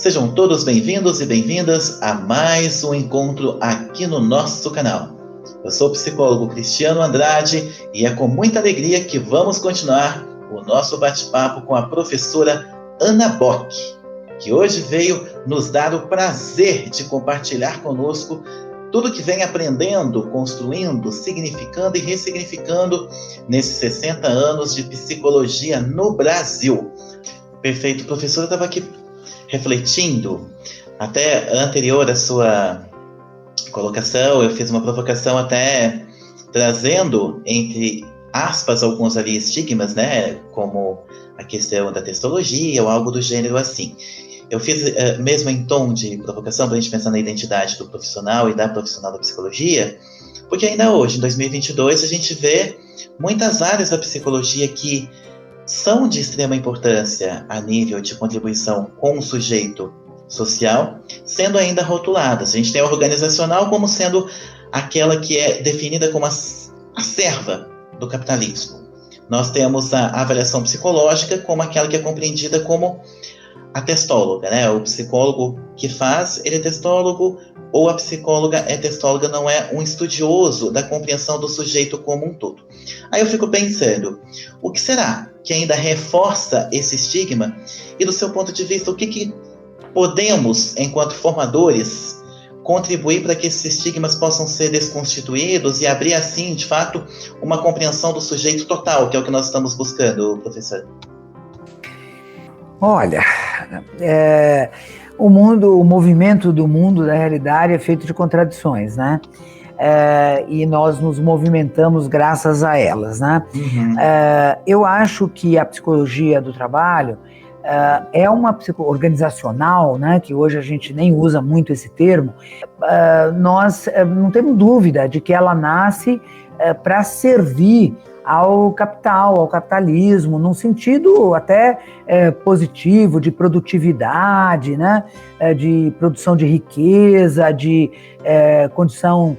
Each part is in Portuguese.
Sejam todos bem-vindos e bem-vindas a mais um encontro aqui no nosso canal. Eu sou o psicólogo Cristiano Andrade e é com muita alegria que vamos continuar o nosso bate-papo com a professora Ana Bock, que hoje veio nos dar o prazer de compartilhar conosco tudo que vem aprendendo, construindo, significando e ressignificando nesses 60 anos de psicologia no Brasil. Perfeito, professora, eu estava aqui refletindo, até anterior à sua colocação, eu fiz uma provocação até trazendo, entre aspas, alguns ali estigmas, né, como a questão da testologia ou algo do gênero assim. Eu fiz mesmo em tom de provocação para a gente pensar na identidade do profissional e da profissional da psicologia, porque ainda hoje, em 2022, a gente vê muitas áreas da psicologia que são de extrema importância a nível de contribuição com o sujeito social, sendo ainda rotuladas. A gente tem a organizacional como sendo aquela que é definida como a serva do capitalismo. Nós temos a avaliação psicológica como aquela que é compreendida como a testóloga, né? O psicólogo que faz, ele é testólogo, ou a psicóloga é testóloga, não é um estudioso da compreensão do sujeito como um todo. Aí eu fico pensando, o que será que ainda reforça esse estigma? E do seu ponto de vista, o que podemos, enquanto formadores, contribuir para que esses estigmas possam ser desconstituídos e abrir, assim, de fato, uma compreensão do sujeito total, que é o que nós estamos buscando, professor? Olha, o movimento do mundo da realidade é feito de contradições, né? E nós nos movimentamos graças a elas, né? Uhum. Eu acho que a psicologia do trabalho é uma organizacional, né? Que hoje a gente nem usa muito esse termo. Nós não temos dúvida de que ela nasce para servir ao capital, ao capitalismo, num sentido até positivo, de produtividade, né? De produção de riqueza, de condição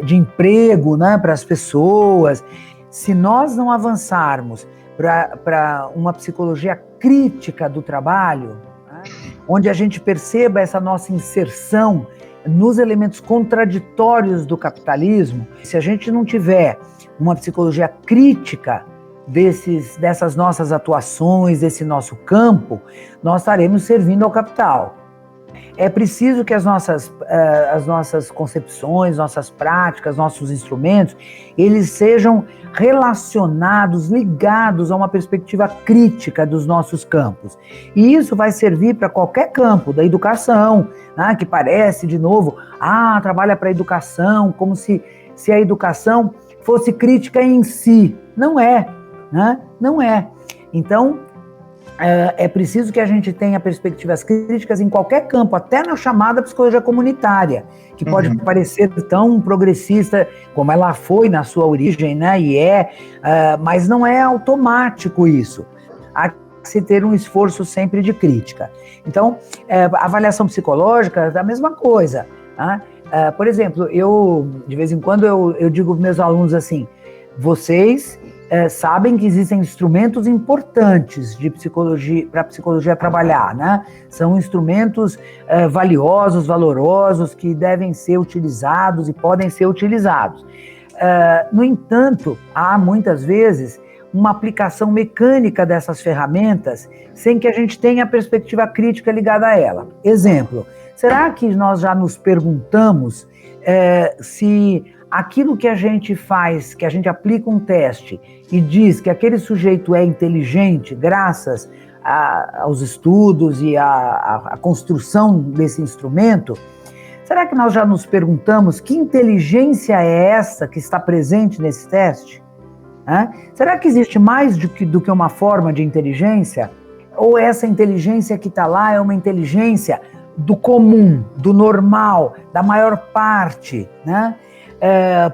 de emprego, né? Para as pessoas. Se nós não avançarmos para uma psicologia crítica do trabalho, né? Onde a gente perceba essa nossa inserção nos elementos contraditórios do capitalismo, se a gente não tiver uma psicologia crítica dessas nossas atuações, desse nosso campo, nós estaremos servindo ao capital. É preciso que as nossas concepções, nossas práticas, nossos instrumentos, eles sejam relacionados, ligados a uma perspectiva crítica dos nossos campos. E isso vai servir para qualquer campo, da educação, né, que parece, de novo, trabalha para a educação, como se a educação fosse crítica em si. Não é, né? Não é. Então, é preciso que a gente tenha perspectivas críticas em qualquer campo, até na chamada psicologia comunitária, que pode parecer tão progressista como ela foi na sua origem, né? Mas não é automático isso. Há que se ter um esforço sempre de crítica. Então, a avaliação psicológica é a mesma coisa, né? Por exemplo, de vez em quando eu digo para meus alunos assim, vocês sabem que existem instrumentos importantes de psicologia, para a psicologia trabalhar, né? São instrumentos valiosos, valorosos, que devem ser utilizados e podem ser utilizados. No entanto, há muitas vezes uma aplicação mecânica dessas ferramentas sem que a gente tenha a perspectiva crítica ligada a ela. Exemplo, será que nós já nos perguntamos se aquilo que a gente faz, que a gente aplica um teste e diz que aquele sujeito é inteligente graças aos estudos e à construção desse instrumento, será que nós já nos perguntamos que inteligência é essa que está presente nesse teste? Será que existe mais do que uma forma de inteligência? Ou essa inteligência que está lá é uma inteligência do comum, do normal, da maior parte, né?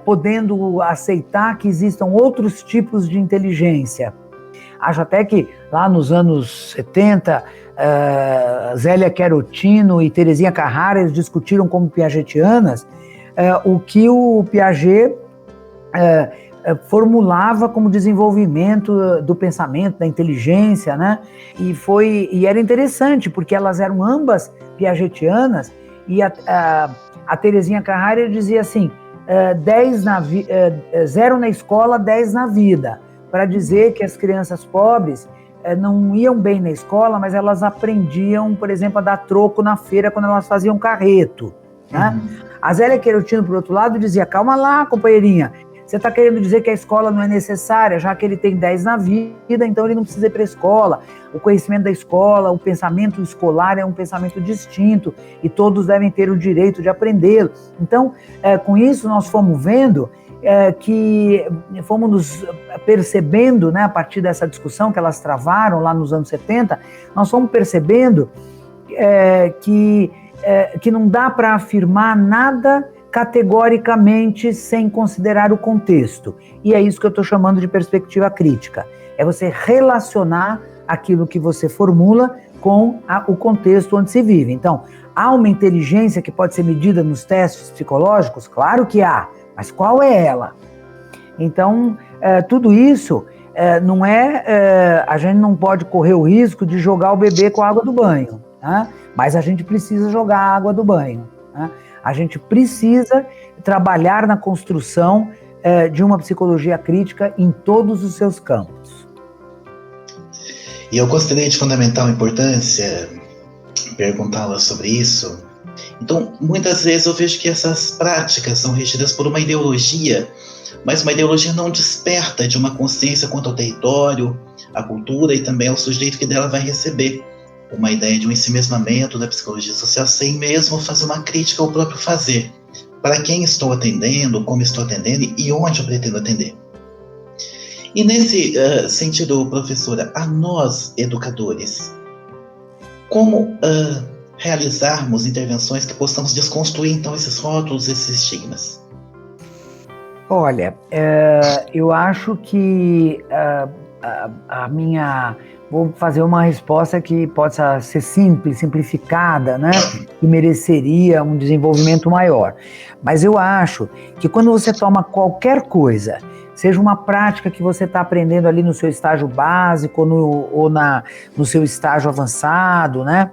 Podendo aceitar que existam outros tipos de inteligência. Acho até que lá nos anos 70, Zélia Querotino e Terezinha Carrara discutiram como piagetianas o que o Piaget formulava como desenvolvimento do pensamento, da inteligência, né? E era interessante, porque elas eram ambas piagetianas, e a Terezinha Carrara dizia assim, 0 na escola, 10 na vida, para dizer que as crianças pobres não iam bem na escola, mas elas aprendiam, por exemplo, a dar troco na feira quando elas faziam carreto, né? A Zélia Querotino, por outro lado, dizia, calma lá, companheirinha, você está querendo dizer que a escola não é necessária, já que ele tem 10 na vida, então ele não precisa ir para a escola. O conhecimento da escola, o pensamento escolar é um pensamento distinto e todos devem ter o direito de aprendê-lo. Então, com isso, nós fomos vendo que fomos nos percebendo, né, a partir dessa discussão que elas travaram lá nos anos 70, nós fomos percebendo que não dá para afirmar nada categoricamente sem considerar o contexto. E é isso que eu estou chamando de perspectiva crítica. É você relacionar aquilo que você formula com o contexto onde se vive. Então, há uma inteligência que pode ser medida nos testes psicológicos? Claro que há, mas qual é ela? Então, tudo isso não a gente não pode correr o risco de jogar o bebê com a água do banho, né? Mas a gente precisa jogar a água do banho, né? A gente precisa trabalhar na construção de uma psicologia crítica em todos os seus campos. E eu gostaria de fundamental importância perguntá-la sobre isso. Então, muitas vezes eu vejo que essas práticas são regidas por uma ideologia, mas uma ideologia não desperta de uma consciência quanto ao território, à cultura e também ao sujeito que dela vai receber. Uma ideia de um ensimesmamento da psicologia social sem mesmo fazer uma crítica ao próprio fazer. Para quem estou atendendo, como estou atendendo e onde eu pretendo atender. E nesse sentido, professora, a nós, educadores, como realizarmos intervenções que possamos desconstruir, então, esses rótulos, esses estigmas? Olha, eu acho que a minha... Vou fazer uma resposta que possa ser simples, simplificada, né? Que mereceria um desenvolvimento maior. Mas eu acho que quando você toma qualquer coisa, seja uma prática que você está aprendendo ali no seu estágio básico ou no seu estágio avançado, né?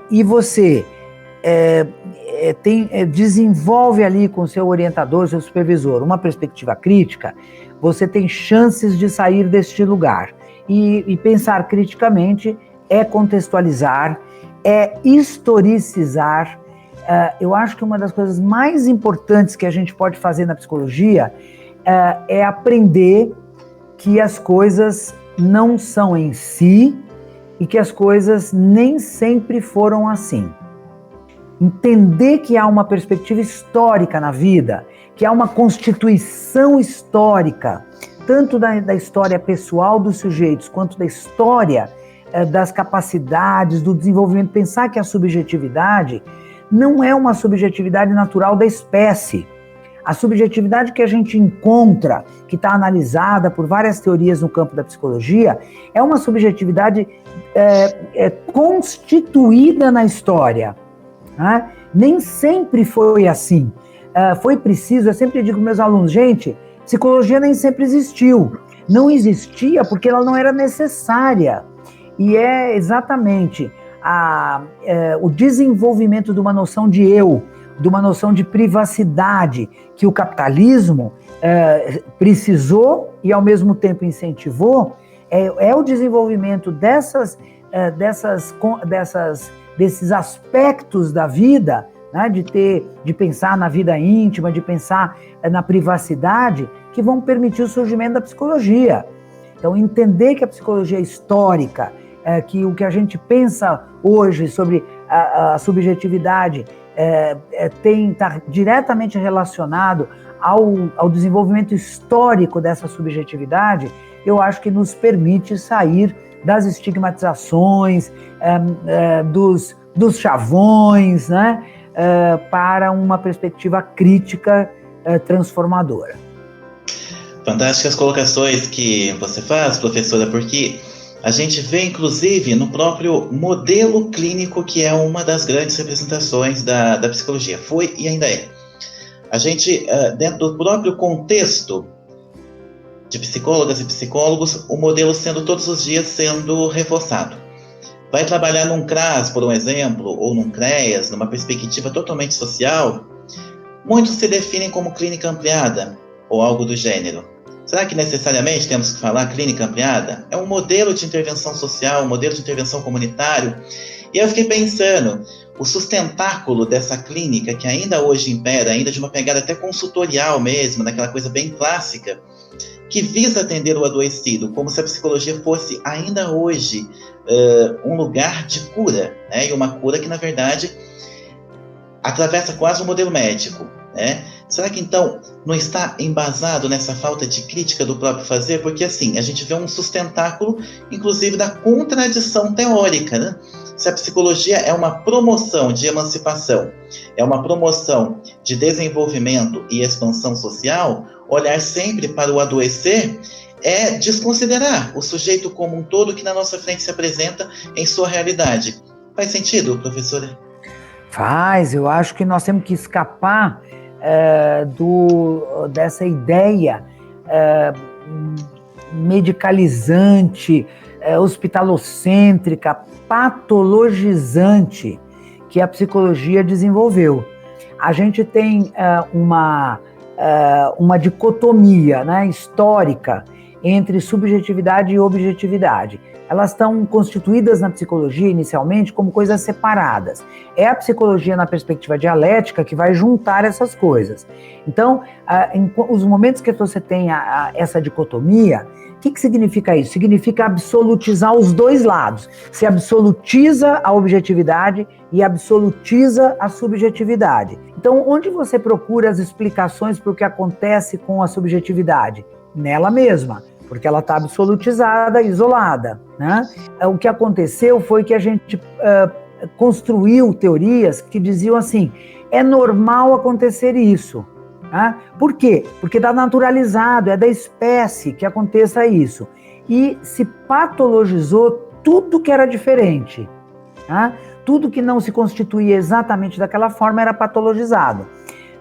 E você desenvolve ali com o seu orientador, seu supervisor, uma perspectiva crítica, você tem chances de sair deste lugar. E pensar criticamente é contextualizar, é historicizar. Eu acho que uma das coisas mais importantes que a gente pode fazer na psicologia é aprender que as coisas não são em si e que as coisas nem sempre foram assim. Entender que há uma perspectiva histórica na vida, que há uma constituição histórica, tanto da história pessoal dos sujeitos, quanto da história das capacidades, do desenvolvimento. Pensar que a subjetividade não é uma subjetividade natural da espécie. A subjetividade que a gente encontra, que está analisada por várias teorias no campo da psicologia, é uma subjetividade constituída na história, né? Nem sempre foi assim. Foi preciso, eu sempre digo para meus alunos, gente, psicologia nem sempre existiu. Não existia porque ela não era necessária. E é exatamente o desenvolvimento de uma noção de eu, de uma noção de privacidade que o capitalismo precisou e ao mesmo tempo incentivou, é o desenvolvimento desses aspectos da vida, né, de pensar na vida íntima, de pensar na privacidade, que vão permitir o surgimento da psicologia. Então, entender que a psicologia é histórica, que o que a gente pensa hoje sobre a subjetividade está diretamente relacionado ao desenvolvimento histórico dessa subjetividade, eu acho que nos permite sair das estigmatizações, dos chavões, né? Para uma perspectiva crítica transformadora. Fantásticas colocações que você faz, professora, porque a gente vê, inclusive, no próprio modelo clínico, que é uma das grandes representações da psicologia. Foi e ainda é. A gente, dentro do próprio contexto de psicólogas e psicólogos, o modelo sendo todos os dias sendo reforçado. Vai trabalhar num CRAS, por um exemplo, ou num CREAS, numa perspectiva totalmente social, muitos se definem como clínica ampliada, ou algo do gênero. Será que necessariamente temos que falar clínica ampliada? É um modelo de intervenção social, um modelo de intervenção comunitário. E eu fiquei pensando, o sustentáculo dessa clínica, que ainda hoje impera, ainda de uma pegada até consultorial mesmo, naquela coisa bem clássica, que visa atender o adoecido, como se a psicologia fosse ainda hoje um lugar de cura, né? E uma cura que, na verdade, atravessa quase o modelo médico, né? Será que, então, não está embasado nessa falta de crítica do próprio fazer? Porque, assim, a gente vê um sustentáculo, inclusive, da contradição teórica, né? Se a psicologia é uma promoção de emancipação, é uma promoção de desenvolvimento e expansão social, olhar sempre para o adoecer é desconsiderar o sujeito como um todo que na nossa frente se apresenta em sua realidade. Faz sentido, professora? Faz, eu acho que nós temos que escapar dessa ideia medicalizante, hospitalocêntrica, patologizante que a psicologia desenvolveu. A gente tem uma dicotomia, né, histórica entre subjetividade e objetividade. Elas estão constituídas na psicologia inicialmente como coisas separadas. É a psicologia na perspectiva dialética que vai juntar essas coisas. Então, em os momentos que você tem essa dicotomia, o que significa isso? Significa absolutizar os dois lados. Se absolutiza a objetividade e absolutiza a subjetividade. Então, onde você procura as explicações para o que acontece com a subjetividade? Nela mesma, porque ela está absolutizada, isolada, né? O que aconteceu foi que a gente construiu teorias que diziam assim, é normal acontecer isso. Né? Por quê? Porque está naturalizado, é da espécie que aconteça isso. E se patologizou tudo que era diferente. Né? Tudo que não se constituía exatamente daquela forma era patologizado.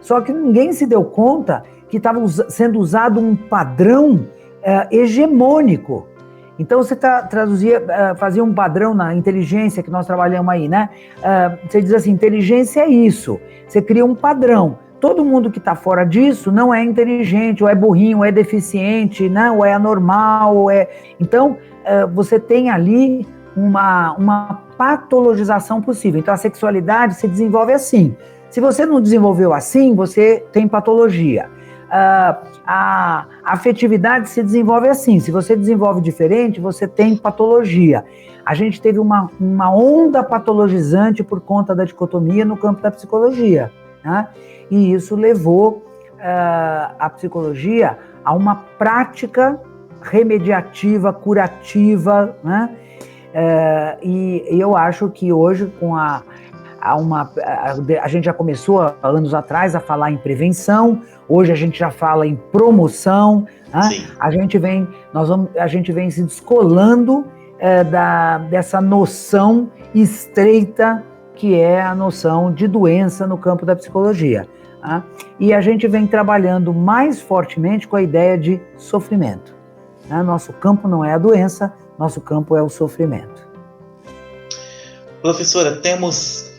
Só que ninguém se deu conta que estava sendo usado um padrão hegemônico. Então você fazia um padrão na inteligência que nós trabalhamos aí, né? Você diz assim, inteligência é isso. Você cria um padrão. Todo mundo que está fora disso não é inteligente, ou é burrinho, ou é deficiente, né? Ou é anormal, ou é... Então, você tem ali uma patologização possível. Então, a sexualidade se desenvolve assim. Se você não desenvolveu assim, você tem patologia. A afetividade se desenvolve assim. Se você desenvolve diferente, você tem patologia. A gente teve uma onda patologizante por conta da dicotomia no campo da psicologia, né? E isso levou a psicologia a uma prática remediativa, curativa, né? E eu acho que hoje, com a gente já começou anos atrás a falar em prevenção, hoje a gente já fala em promoção, né? A gente vem se descolando dessa noção estreita que é a noção de doença no campo da psicologia. Né? E a gente vem trabalhando mais fortemente com a ideia de sofrimento. Né? Nosso campo não é a doença, nosso campo é o sofrimento. Professora, temos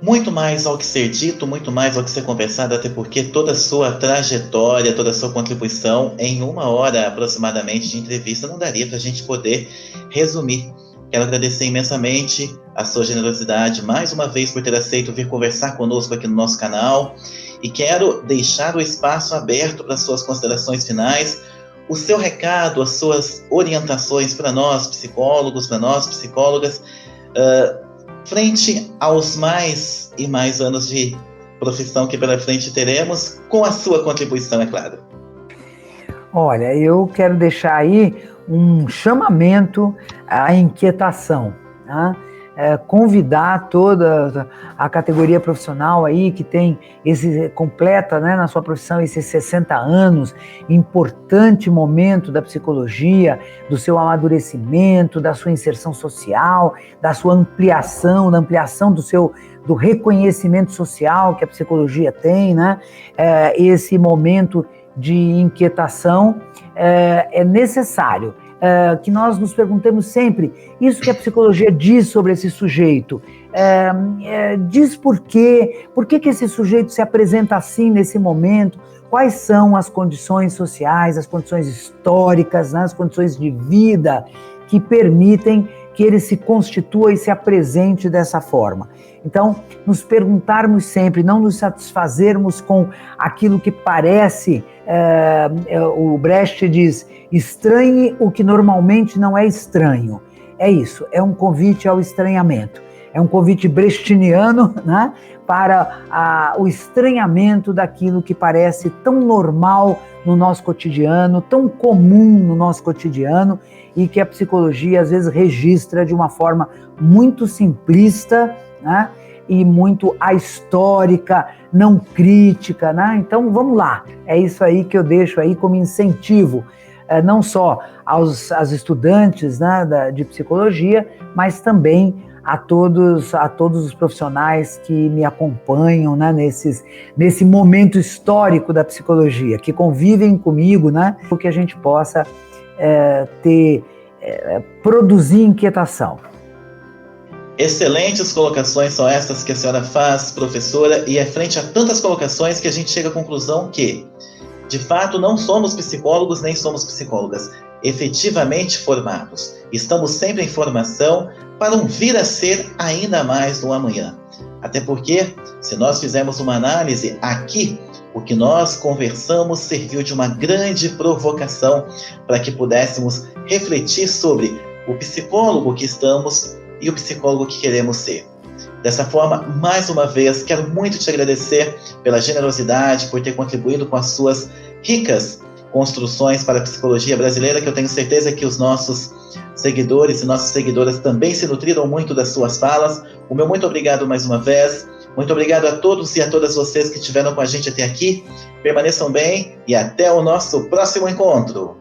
muito mais ao que ser dito, muito mais ao que ser conversado, até porque toda a sua trajetória, toda a sua contribuição em 1 hora aproximadamente de entrevista não daria para a gente poder resumir. Quero agradecer imensamente a sua generosidade, mais uma vez, por ter aceito vir conversar conosco aqui no nosso canal, e quero deixar o espaço aberto para suas considerações finais, o seu recado, as suas orientações para nós psicólogos, para nós psicólogas, frente aos mais e mais anos de profissão que pela frente teremos, com a sua contribuição, é claro. Olha, eu quero deixar aí um chamamento à inquietação. Né? convidar toda a categoria profissional aí que tem completa, né, na sua profissão esses 60 anos, importante momento da psicologia, do seu amadurecimento, da sua inserção social, da sua ampliação, da ampliação do reconhecimento social que a psicologia tem, né? Esse momento de inquietação é necessário. Que nós nos perguntemos sempre, isso que a psicologia diz sobre esse sujeito, diz por que esse sujeito se apresenta assim nesse momento, quais são as condições sociais, as condições históricas, né, as condições de vida que permitem que ele se constitua e se apresente dessa forma. Então, nos perguntarmos sempre, não nos satisfazermos com aquilo que parece, o Brecht diz, estranhe o que normalmente não é estranho. É isso, é um convite ao estranhamento. É um convite brechtiano, né, para o estranhamento daquilo que parece tão normal no nosso cotidiano, tão comum no nosso cotidiano, e que a psicologia às vezes registra de uma forma muito simplista, né, e muito ahistórica, não crítica, né? Então vamos lá, é isso aí que eu deixo aí como incentivo, não só aos estudantes, né, de psicologia, mas também a todos os profissionais que me acompanham, né, nesse momento histórico da psicologia, que convivem comigo, né, para que a gente possa produzir inquietação. Excelentes colocações são essas que a senhora faz, professora, e é frente a tantas colocações que a gente chega à conclusão que, de fato, não somos psicólogos nem somos psicólogas efetivamente formados. Estamos sempre em formação para um vir a ser ainda mais no amanhã. Até porque, se nós fizermos uma análise aqui, o que nós conversamos serviu de uma grande provocação para que pudéssemos refletir sobre o psicólogo que estamos e o psicólogo que queremos ser. Dessa forma, mais uma vez, quero muito te agradecer pela generosidade, por ter contribuído com as suas ricas construções para a psicologia brasileira, que eu tenho certeza que os nossos seguidores e nossas seguidoras também se nutriram muito das suas falas. O meu muito obrigado mais uma vez. Muito obrigado a todos e a todas vocês que estiveram com a gente até aqui. Permaneçam bem e até o nosso próximo encontro.